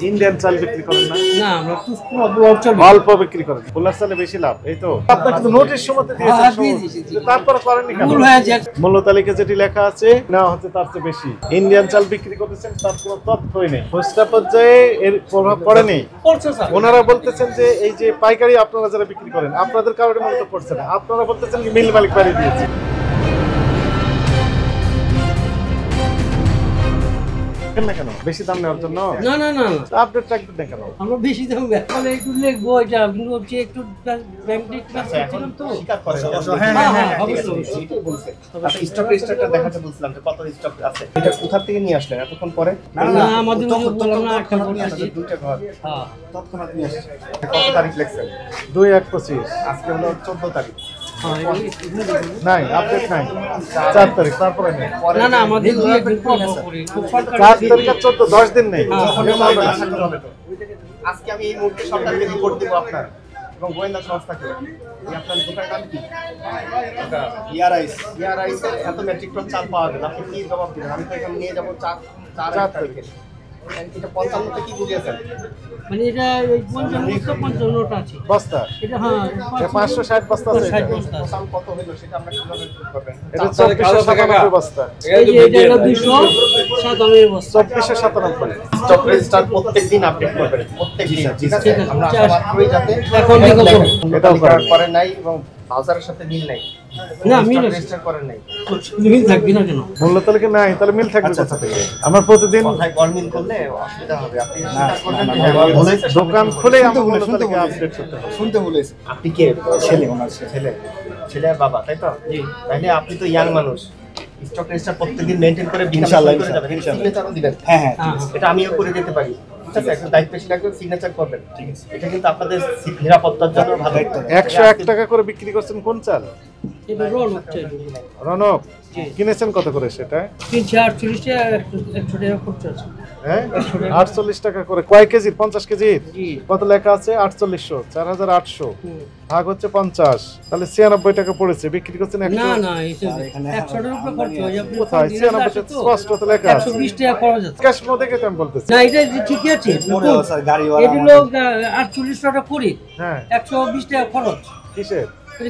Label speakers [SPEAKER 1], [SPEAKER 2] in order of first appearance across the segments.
[SPEAKER 1] Indian চাল বিক্রি করেন না?
[SPEAKER 2] না, আমরা তো
[SPEAKER 1] অল্প বিক্রি করেন। ভোলার চালে বেশি লাভ, এই তো। আপনার কিন্তু নোটিশ সময়তে দিয়েছেন, তারপরে করেননি কেন? মূল্য তালিকা যেটি লেখা আছে না হচ্ছে তার চেয়ে বেশি ইন্ডিয়ান চাল বিক্রি করতেছেন, তার কোনো তথ্যই নেই। খুচরা পর্যায়ে এর প্রভাব পড়েনি। ওনারা বলতেছেন যে এই যে পাইকারি আপনারা যারা বিক্রি করেন, আপনাদের কারণে মূলত পড়ছে না। আপনারা বলতেছেন কি মিল মালিক বাড়ি দিয়েছে। না কেন বেশি দাম নেওয়ার জন্য?
[SPEAKER 2] না না না,
[SPEAKER 1] আপডেট রাখবেন না কেন?
[SPEAKER 2] আমরা বেশি দাম ব্যাপারে একটু লিখবো, এটা কিন্তু হচ্ছে একটু ব্যাংকিং ক্লাস করছিলাম তো।
[SPEAKER 3] স্বীকার করেন?
[SPEAKER 2] হ্যাঁ, অবশ্যই
[SPEAKER 3] এটাই বলছে। আচ্ছা, স্টকটা দেখাতে বলছিলাম যে কত স্টক আছে। এটা কোথা থেকে নিয়ে আসলেন এতক্ষণ পরে?
[SPEAKER 2] না, আমাদের বললাম না একটা ঘর আছে,
[SPEAKER 3] দুইটা ঘর।
[SPEAKER 2] হ্যাঁ,
[SPEAKER 3] তৎক্ষণাৎ নিয়ে আসছেন। কত তারিখ লিখছেন?
[SPEAKER 1] 2/1/25।
[SPEAKER 3] আজকে হলো 14 তারিখ।
[SPEAKER 1] নাই আপডেট নাই। 4 তারিখ তারপরে নেই।
[SPEAKER 2] না না, আমাদের 2-1 দিন পর করি।
[SPEAKER 1] 4 তারিখ আর 14 10 দিন নেই।
[SPEAKER 3] আজকে আমি এই মুহূর্তে সরকারকে রিপোর্ট দেব আপনার এবং গোয়েন্দা সংস্থাকে। আপনার দোকানের নাম কি? ইয়ারাইস এর এত মেট্রিক টন চাল পাওয়া গেল, আপনি কি জবাব দিবেন? আমি তো এখানে নিয়ে যাবো 4 তারিখে। এটা 55 তে কি বুঝিয়েছেন?
[SPEAKER 2] মানে এটা ওই 55টা আছে
[SPEAKER 1] বস্তা।
[SPEAKER 2] এটা, হ্যাঁ
[SPEAKER 1] 560 বস্তা আছে।
[SPEAKER 2] 60 বস্তা আছে।
[SPEAKER 3] দাম কত হলো সেটা আমরা কিভাবে ঠিক করবেন?
[SPEAKER 1] এটা 2497 বস্তা।
[SPEAKER 2] এই যে এটা হলো 297 বস্তা।
[SPEAKER 1] 2497।
[SPEAKER 3] স্টক রেজিস্টার প্রত্যেকদিন আপডেট করবেন, প্রত্যেকদিন। ঠিক আছে, আমরা মাত্রই যাতে
[SPEAKER 2] এখন
[SPEAKER 3] এটাও করেন নাই এবং বাজারের সাথে মিল নাই।
[SPEAKER 2] না, মিল আছে,
[SPEAKER 3] রেজিস্টার করেন নাই।
[SPEAKER 2] মিল থাকবে না কেন?
[SPEAKER 1] মূল্য তালিকা নাই, তাহলে মিল থাকবে কোথা থেকে? আমার প্রতিদিন
[SPEAKER 3] কোথায় গড়মিল করলে অসুবিধা হবে। আপনি স্বীকার করবেন যে হ্যাঁ, বলেছে।
[SPEAKER 1] দোকান খুলে আমার মূল্য তালিকা আপডেট করতে হবে।
[SPEAKER 3] শুনতে বলেছে। আপনি কে? ছেলে, ওনার ছেলে আর বাবা, তাই তো? তাহলে আপনি তো ইয়াং মানুষ, স্টক রেজিস্টার প্রত্যেকদিন মেইনটেইন করে ইনশাআল্লাহ করে যাবেন, সিগনেচারও দিবেন। হ্যাঁ, এটা আমিও করে দিতে পারি। ঠিক আছে, একজন দায়িত্বশীল একজন সিগনেচার করবেন। ঠিক আছে, এটা কিন্তু আপনাদের নিরাপত্তার জন্য ভালো।
[SPEAKER 1] 101 টাকা করে বিক্রি করছেন কোন চাল?
[SPEAKER 2] এটা রনক চাই।
[SPEAKER 1] রনক কিনেছেন কত করে সেটা?
[SPEAKER 2] 348 টাকা, 100 টাকা খরচ আছে।
[SPEAKER 1] হ্যাঁ 48 টাকা করে। কয় কেজি? 50 কেজি।
[SPEAKER 2] জি।
[SPEAKER 1] কত লেখা আছে? 4800, 4800 ভাগ হচ্ছে 50, তাহলে 96 টাকা পড়েছে। বিক্রি করছেন 100।
[SPEAKER 2] না না, এখানে 100 টাকার উপরে খরচ হয়। আপনি
[SPEAKER 1] কোথায়? 96 স্পষ্ট তো লেখা আছে।
[SPEAKER 2] 120 টাকা খরচ আছে।
[SPEAKER 1] ক্যাশ মধ্যে কেটে আমি বলতেছি।
[SPEAKER 2] না, এটা ঠিকই আছে। এটি লোক 48 টাকা করে,
[SPEAKER 1] হ্যাঁ
[SPEAKER 2] 120 টাকা খরচ।
[SPEAKER 1] কিসের?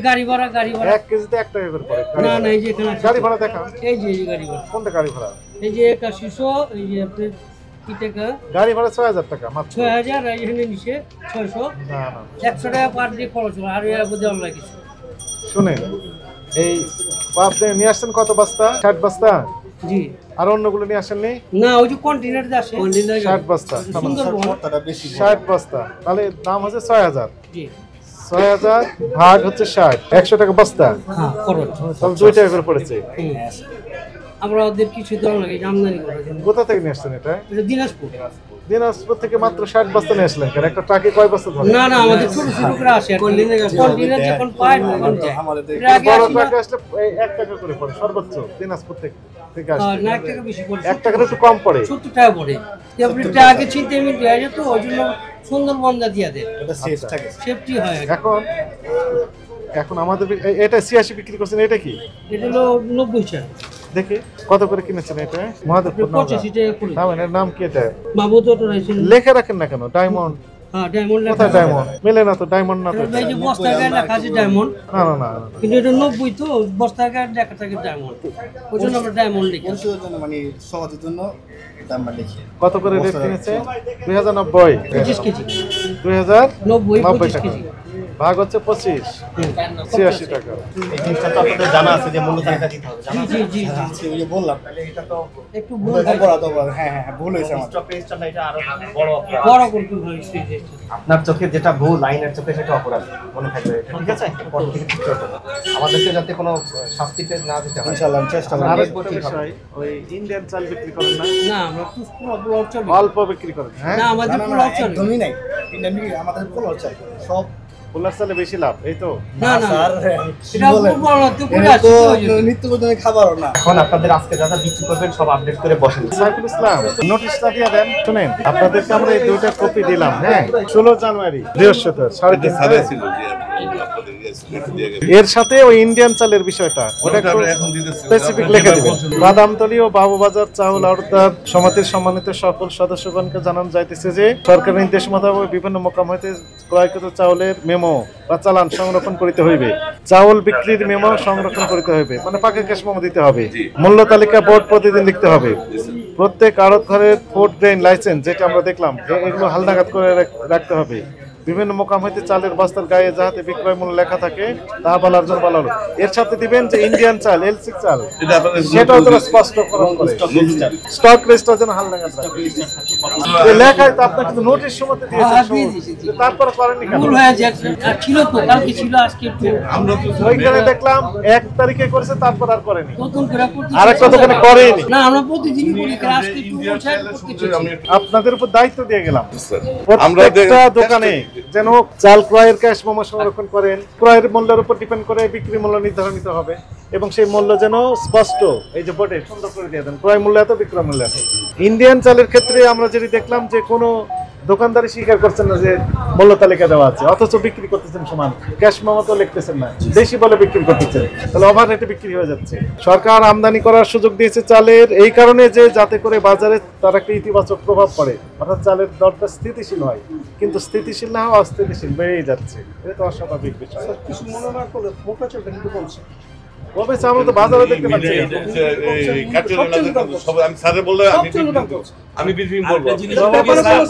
[SPEAKER 2] গাড়ি ভাড়া
[SPEAKER 1] 1 কেজিতে 1 টাকা করে পড়ে।
[SPEAKER 2] না না, এই যে এখানে আছে।
[SPEAKER 1] গাড়ি ভাড়া দেখা।
[SPEAKER 2] এই যে গাড়ি ভাড়া।
[SPEAKER 1] কোনটা গাড়ি ভাড়া?
[SPEAKER 2] এই যে 8100, এই যে আপনি কি টাকা?
[SPEAKER 1] গাড়ি ভাড়া 6000 টাকা মাত্র।
[SPEAKER 2] 6000, আর এখানে নিচে 600।
[SPEAKER 1] না না
[SPEAKER 2] 100 টাকা পার ডে খরচ হলো, আর এর মধ্যে অন্য কিছু।
[SPEAKER 1] শুনেন, এই আপনি নিয়ে আসছেন কত বস্তা? 60 বস্তা।
[SPEAKER 2] জি।
[SPEAKER 1] আর অন্যগুলো নিয়ে আসেননি?
[SPEAKER 2] না, ওই যে কন্টেইনার আসে,
[SPEAKER 1] 60 বস্তা।
[SPEAKER 2] সুন্দরবন
[SPEAKER 1] 60 বস্তা, তাহলে দাম হচ্ছে 6000।
[SPEAKER 2] জি।
[SPEAKER 1] 6000 ভাগ হচ্ছে 60, 100 টাকা বস্তা।
[SPEAKER 2] হ্যাঁ, খরচ।
[SPEAKER 1] তাহলে 2 টাকা করে পড়েছে।
[SPEAKER 2] আমরা ওদের কিছু দেওয়া লাগে, আমদানি করার জন্য।
[SPEAKER 1] কোথা থেকে নিয়ে আসছেন এটা?
[SPEAKER 2] এটা দিনাজপুর।
[SPEAKER 1] দিনাজপুর থেকে মাত্র 60 বস্তা নিয়ে আসলেন কেন? একটা ট্রাকে কয় বস্তা ধরে?
[SPEAKER 2] না না, আমাদের ছোট ছোট করে আসে, কন্টেইনার যখন পায় তখন যায়। এটা আগে
[SPEAKER 1] বড়
[SPEAKER 2] আসে না।
[SPEAKER 1] ট্রাকে আসলে 1 টাকা করে পড়ে সর্বোচ্চ দিনাজপুর থেকে আসে।
[SPEAKER 2] না, 1 টাকা বেশি পড়ে।
[SPEAKER 1] 1 টাকার একটু কম পড়ে।
[SPEAKER 2] 70 টাকা পড়ে। আপনি আগে চিনতে দেওয়া যেত, ওই জন্য সুন্দরবন যা দিয়া দেয়, সেফটি হয়।
[SPEAKER 1] এখন আমাদের এটা 86 বিক্রি করছেন, এটা কি?
[SPEAKER 2] এটা হলো 90 টাকা।
[SPEAKER 1] দেখি কত করে কিনেছেন এটা? মহাদেবপুর
[SPEAKER 2] 85 টাকা করে।
[SPEAKER 1] এর নাম কি এটা?
[SPEAKER 2] মাহবুব তো রয়েছে।
[SPEAKER 1] লেখা রাখেন না কেন? ডায়মন্ড।
[SPEAKER 2] হ্যাঁ, ডায়মন্ড লেখা।
[SPEAKER 1] কোথায় ডায়মন্ড? মেলে না তো, ডায়মন্ড না তো।
[SPEAKER 2] এই যে বস্তা গায়ে লেখা আছে ডায়মন্ড।
[SPEAKER 1] না না না,
[SPEAKER 2] কিন্তু এটা 90 তো, বস্তা গায়ে লেখা থাকে ডায়মন্ড। ওই জন্য আমরা ডায়মন্ড লিখি।
[SPEAKER 3] মানে সহজের জন্য দামটা লিখি।
[SPEAKER 1] কত করে রেট কিনেছে? 2090।
[SPEAKER 2] 25 কেজি।
[SPEAKER 1] 2090
[SPEAKER 2] 25
[SPEAKER 1] টাকা
[SPEAKER 2] কেজি।
[SPEAKER 1] ভাগ হচ্ছে 25, 86 টাকা।
[SPEAKER 3] এই জিনিসটা তো আপনাদের জানা আছে যে মূল্য তালিকা দিতে হবে।
[SPEAKER 2] জি জি জি।
[SPEAKER 3] আচ্ছা, ওই যে বললাম, তাহলে এটা তো
[SPEAKER 2] একটু ভুল
[SPEAKER 3] হ্যাঁ ভুল হয়েছে আমার। স্টক রেজিস্টার না, এটা আরো বড় অপরাধ।
[SPEAKER 2] বড় করতে হয়েছে।
[SPEAKER 3] আপনার চোখে যেটা ভুল, আইনের চোখে সেটা অপরাধ মনে থাকবে। ঠিক আছে, আমাদেরকে যাতে কোনো শাস্তি না দিতে হয় ইনশাআল্লাহ চেষ্টা করব।
[SPEAKER 1] আরেকটা বিষয়, ওই ইন্ডিয়ান চাল বিক্রি করেন না?
[SPEAKER 2] না, আমরা তো পুরো চলে।
[SPEAKER 1] অল্প বিক্রি করেন। হ্যাঁ
[SPEAKER 2] না, আমাদের পুরো চলে।
[SPEAKER 3] একদমই নাই। ইন্ডিয়ান আমাদের পুরো চলে। সব
[SPEAKER 1] পোলার চালে বেশি লাভ, এই তো?
[SPEAKER 2] না না এটা দুপুরে আছে
[SPEAKER 4] নিত্য প্রয়োজনীয় খাবারও না।
[SPEAKER 3] এখন আপনাদের আজকে যারা বিক্রি করবেন সব আপডেট করে বসেন।
[SPEAKER 1] সাইফুল ইসলাম নোটিশটা দিয়ে দেন। শুনেন, আপনাদেরকে আমরা এই দুইটা কপি দিলাম। হ্যাঁ, 16 জানুয়ারি বৃহস্পতিবার 3:30। এর সাথে ওই ইন্ডিয়ান চালের বিষয়টা ওটা স্পেসিফিক লিখে দিবেন। বাদামতলী ও বাবুবাজার চাউল আড়তদার সমিতির সম্মানিত সকল সদস্যগণকে জানানো যাইতেছে যে সরকারের নির্দেশ মোতাবেক বিভিন্ন মোকাম হইতে ক্রয়কৃত চাউলের মেমো বা চালান সংরক্ষণ করিতে হইবে। চাউল বিক্রির মেমো সংরক্ষণ করিতে হইবে, মানে পাকা ক্যাশ মেমো দিতে হবে। মূল্য তালিকা বোর্ড প্রতিদিন লিখতে হবে। প্রত্যেক আড়ত ঘরের ফুড গ্রেইন লাইসেন্স, যেটা আমরা দেখলাম, এগুলো হালনাগাদ করে রাখতে হবে। বিভিন্ন মোকাম হইতে চালের বস্তার গায়ে যাহাতে বিক্রয় মূল্য লেখা থাকে তা বলার জন্য বলা হলো। এর সাথে দিবেন যে ইন্ডিয়ান চাল এলসি চাল, সেটাও তারা স্পষ্টকরণ করে। স্টক রেজিস্টার যেন হালনাগাদ রাখে। লেখায় তো আপনার কিন্তু নোটিশ সময়তে দিয়েছে, তারপরে করেননি কেন?
[SPEAKER 2] ভুল হয়ে যাচ্ছে। ছিল তো, কালকে ছিল, আজকে একটু
[SPEAKER 1] ওইখানে দেখলাম 1 তারিখে করেছে, তারপর আর করেনি।
[SPEAKER 2] নতুন করে করতে
[SPEAKER 1] আরেকটা দোকানে করেনি।
[SPEAKER 2] না, আমরা প্রতিদিন করি, আজকে একটু পৌঁছায় করতে চাই।
[SPEAKER 1] আপনাদের উপর দায়িত্ব দিয়ে গেলাম, প্রত্যেকটা দোকানে যেন চাল ক্রয়ের ক্যাশ মেমো সংরক্ষণ করেন। ক্রয়ের মূল্যের উপর ডিপেন্ড করে বিক্রি মূল্য নির্ধারিত হবে এবং সেই মূল্য যেন স্পষ্ট এই যে বোর্ডে সুন্দর করে দিয়ে দেন, ক্রয় মূল্য এত, বিক্রয় মূল্য এত। ইন্ডিয়ান চালের ক্ষেত্রে আমরা যেটি দেখলাম যে কোনো দোকানদারি স্বীকার করছেন না যে মূল্য তালিকা দেওয়া আছে, অথচ বিক্রি করতেছেন সমান, ক্যাশ মেমো তো লিখতেছেন না, বেশি বলে বিক্রি করতেছেন, তাহলে ওভার রেটে বিক্রি হয়ে যাচ্ছে। সরকার আমদানি করার সুযোগ দিয়েছে চালের এই কারণে যে যাতে করে বাজারে তার একটা ইতিবাচক প্রভাব পড়ে, অর্থাৎ চালের দরটা স্থিতিশীল হয়। কিন্তু স্থিতিশীল না হওয়া অস্থিতিশীল বেড়েই যাচ্ছে, এটা তো অস্বাভাবিক বিষয়।
[SPEAKER 4] কিছু মনে না করলে মোটা চালটা কিন্তু কমছে।
[SPEAKER 1] কবে আমরা তো বাজারে দেখতে পাচ্ছি না।
[SPEAKER 5] আমি ব্রিফিং করব।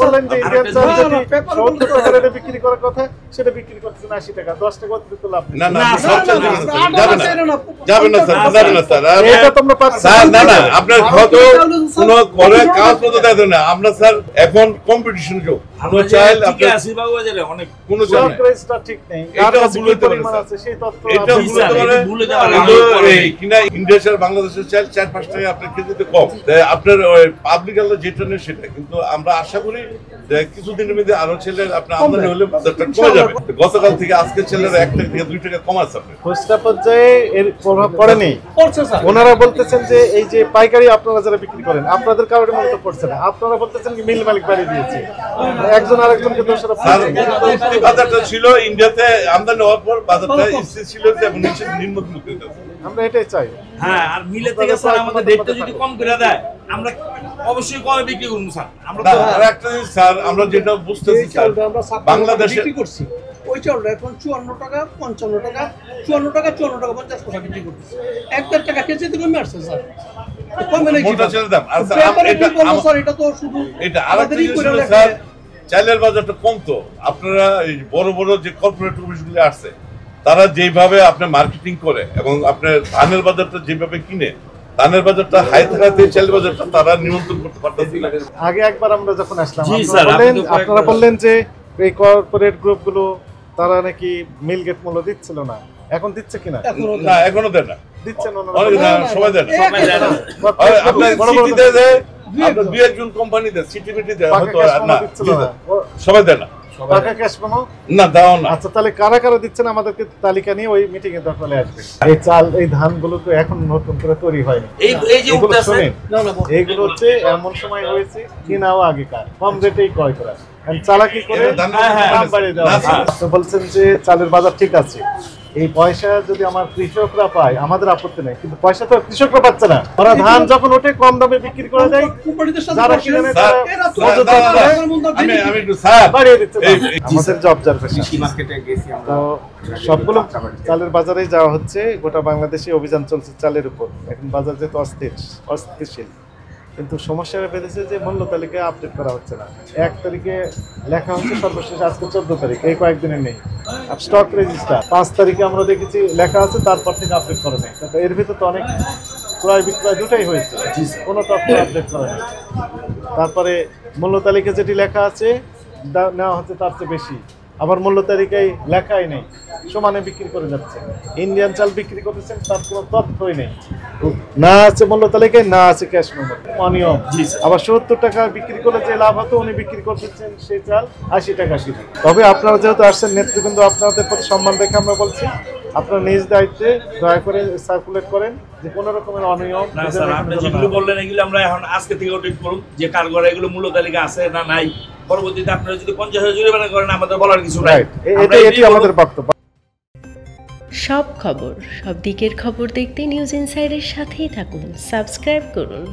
[SPEAKER 1] বললেন যে ইন্ডিয়ান চাল যেটি 70 টাকা রেটে বিক্রি করার কথা, সেটা বিক্রি করতেছেন 80 টাকা, 10 টাকা অতিরিক্ত লাভ।
[SPEAKER 5] না না, সব চাল যাবে না, যাবে না স্যার, যাবে না স্যার।
[SPEAKER 1] এটা তোমরা পাচ্ছ
[SPEAKER 5] স্যার না না, আপনার কত কোন করে কাজ করতে দেয় না। আমরা স্যার এখন কম্পিটিশন যোগ, আমরা চাইল আপনি
[SPEAKER 6] আসিবাবু বাজারে অনেক
[SPEAKER 5] কোন চাল নাই।
[SPEAKER 1] প্রাইসটা ঠিক নেই,
[SPEAKER 5] এটা
[SPEAKER 1] কার কাছে
[SPEAKER 5] ভুল
[SPEAKER 1] কি
[SPEAKER 5] হতে পারে
[SPEAKER 1] পরিমাণ
[SPEAKER 5] স্যার।
[SPEAKER 1] আছে সেই তথ্য
[SPEAKER 5] এটা
[SPEAKER 1] আপনি-
[SPEAKER 5] ভুল হতে পারে,
[SPEAKER 6] ভুল হতে পারে।
[SPEAKER 5] কিন্তু এই কিনা ইন্ডিয়া আর বাংলাদেশের চাল 4-5 টাকা আপনার কেজিতে কম। তাই আপনার পাবলিক আলো যেটা নেই সেটা, কিন্তু আমরা আশা করি যে কিছুদিনের মধ্যে আরো ছেলের আপনার আমদানি হলে বাজারটা কমে যাবে। গতকাল থেকে আজকে ছেলের 1 টাকা থেকে 2 টাকা কমাচ্ছে আপনার।
[SPEAKER 1] খুচরা পর্যায়ে এর প্রভাব পড়েনি।
[SPEAKER 2] করছে স্যার।
[SPEAKER 1] ওনারা বলতেছেন যে এই যে পাইকারি আপনারা যারা বিক্রি করেন, আপনাদের কারণে মূলত পড়ছে না। আপনারা বলতেছেন কি মিল মালিক বাড়িয়ে দিয়েছে, একজন আরেকজনকে দোষারোপ
[SPEAKER 5] স্যার
[SPEAKER 1] করছে।
[SPEAKER 5] বাজারটা ছিল ইন্ডিয়াতে আমদানি হওয়ার পর বাজারটা স্থির ছিল এবং নিচে নিম্নমুখী হয়ে গেছে।
[SPEAKER 1] আমরা এটাই চাই।
[SPEAKER 6] হ্যাঁ, আর মিলে থেকে স্যার আমাদের রেটটা যদি কম করে দেয়, আমরা অবশ্যই কমে বিক্রি করবো স্যার। আমরা
[SPEAKER 5] না,
[SPEAKER 6] তো
[SPEAKER 5] আর একটা জিনিস স্যার, আমরা যেটা বুঝতেছি স্যার, বাংলাদেশে
[SPEAKER 4] বিক্রি করছি ওই চালটা এখন 54 টাকা 55 টাকা 54 টাকা 54 টাকা 50 পয়সা বিক্রি করতেছি। 1 টাকা কেজিতে কমে আসছে স্যার। কমে নাকি
[SPEAKER 5] মোটা চালের দাম। আর স্যার
[SPEAKER 4] এটা তো শুধু
[SPEAKER 5] এটা আরেকটা
[SPEAKER 4] আমাদেরই
[SPEAKER 5] জিনিস
[SPEAKER 4] করে
[SPEAKER 5] হলো
[SPEAKER 4] লেখা।
[SPEAKER 5] স্যার, চালের বাজারটা কমতো। আপনারা এই বড় বড় যে কর্পোরেট অফিসগুলো আসছে, তারা যেভাবে আপনার মার্কেটিং করে এবং আপনার ধানের বাজারটা যেভাবে কিনে, ধানের বাজারটা হাই থাকাতে চালের বাজারটা তারা নিয়ন্ত্রণ করতে পারতেছে না।
[SPEAKER 1] আগে একবার আমরা যখন আসলাম,
[SPEAKER 6] জি
[SPEAKER 1] আপনারা
[SPEAKER 6] স্যার,
[SPEAKER 1] বললেন-
[SPEAKER 6] আপনি তো
[SPEAKER 1] আপনারা বললেন যে এই কর্পোরেট গ্রুপগুলো তারা নাকি মিল গেট মূল্য দিচ্ছিল না, এখন দিচ্ছে কিনা?
[SPEAKER 5] না, এখনো দেয় না,
[SPEAKER 1] দিচ্ছেন ওনারা?
[SPEAKER 5] অনেক না, সবাই দেয় না।
[SPEAKER 6] সবাই জানে না।
[SPEAKER 5] আর আপনার
[SPEAKER 1] বড় বড়
[SPEAKER 5] সিটিতে দেয়, আপনার 2-1 কোম্পানি দেয়, সিটিভিটি দেয়,
[SPEAKER 1] পাকা
[SPEAKER 5] হয়তো
[SPEAKER 1] ক্যাশ
[SPEAKER 5] আর
[SPEAKER 1] মেমো
[SPEAKER 5] না,
[SPEAKER 1] দিচ্ছিল না।
[SPEAKER 5] সবাই দেয় না,
[SPEAKER 1] পাকা ক্যাশ মেমো?
[SPEAKER 5] না দাও না।
[SPEAKER 1] আচ্ছা, তাহলে কারা কারা দিচ্ছেন আমাদেরকে তালিকা নিয়ে ওই মিটিং এ দখলে আসবে। এই চাল, এই ধানগুলো তো এখন নতুন করে তৈরি হয়নি।
[SPEAKER 6] এই যে
[SPEAKER 1] এগুলো
[SPEAKER 6] উঠতেছে,
[SPEAKER 1] শোনেন, এইগুলো হচ্ছে এমন সময় হয়েছে কিনাও আগেকার, কম রেটেই ক্রয় করা, চালাকি করে
[SPEAKER 5] এটা ধান
[SPEAKER 1] দাম বাড়িয়ে দেওয়া
[SPEAKER 5] না,
[SPEAKER 1] হচ্ছে। আপনি বলছেন যে চালের বাজার ঠিক আছে, এই পয়সা যদি আমার কৃষকরা পায় আমাদের আপত্তি নেই, কিন্তু পয়সা তো কৃষকরা পাচ্ছে না। ওরা ধান যখন ওঠে কম দামে বিক্রি করে দেয়,
[SPEAKER 4] কোম্পানিদের সাথে
[SPEAKER 1] যারা
[SPEAKER 4] বসেন।
[SPEAKER 1] কিনে নেয়
[SPEAKER 5] স্যার,
[SPEAKER 1] তারা
[SPEAKER 4] এরা তো-
[SPEAKER 1] মজুদ
[SPEAKER 5] দাঁড়ান,
[SPEAKER 1] করে
[SPEAKER 5] দাঁড়ান। আমি একটু স্যার
[SPEAKER 1] বাড়িয়ে দিচ্ছে দাম।
[SPEAKER 5] এই-
[SPEAKER 1] আমাদের জব অবজারভেশন।
[SPEAKER 3] মার্কেটে গেছি আমরা,
[SPEAKER 1] তো সবগুলো চালের বাজারে যাওয়া হচ্ছে, গোটা বাংলাদেশে অভিযান চলছে চালের উপর। এখন বাজার যেহেতু অস্থিতিশীল, কিন্তু সমস্যা বেঁধেছে যে মূল্য তালিকা আপডেট করা হচ্ছে না। 1 তারিখে লেখা হচ্ছে, সর্বশেষ আজকে 14 তারিখ, এই কয়েকদিনে নেই। স্টক রেজিস্টার 5 তারিখে আমরা দেখেছি লেখা আছে, তারপর থেকে আপডেট করে নেই। কিন্তু এর ভিতরে তো অনেক ক্রয় বিক্রয় দুটাই হয়েছে, কোনো তথ্য আপডেট করে নেই। তারপরে মূল্য তালিকা যেটি লেখা আছে নেওয়া হচ্ছে তার চেয়ে বেশি, আবার মূল্য তালিকায় লেখাই নেই, সমানে বিক্রি করে যাচ্ছে। ইন্ডিয়ান চাল বিক্রি করতেছেন, তার কোনো তথ্যই নেই, না আছে মূল্য তালিকায়, না আছে ক্যাশ মেমো, অনিয়ম। আবার 70 টাকা বিক্রি করলে যে লাভ হতো উনি বিক্রি করতেছেন সেই চাল 80 টাকা কেজি। তবে আপনারা যেহেতু আসছেন নেতৃবৃন্দ, আপনাদের প্রতি সম্মান রেখে আমরা বলছি আপনারা নিজ দায়িত্বে দয়া করে সার্কুলেট করেন যে কোনো রকমের অনিয়ম।
[SPEAKER 6] না স্যার, আপনি যেগুলো বললেন এগুলো আমরা এখন আজকে থেকে অডিট করুন যে কারগর এগুলো মূল্য তালিকা আছে না নাই। পরবর্তীতে আপনারা যদি 50,000 জরিমানা করেন আমাদের বলার কিছু নাই।
[SPEAKER 1] এটি আমাদের বক্তব্য।
[SPEAKER 7] সব খবর, সব দিকের খবর দেখতে নিউজ ইনসাইডের সাথেই থাকুন, সাবস্ক্রাইব করুন।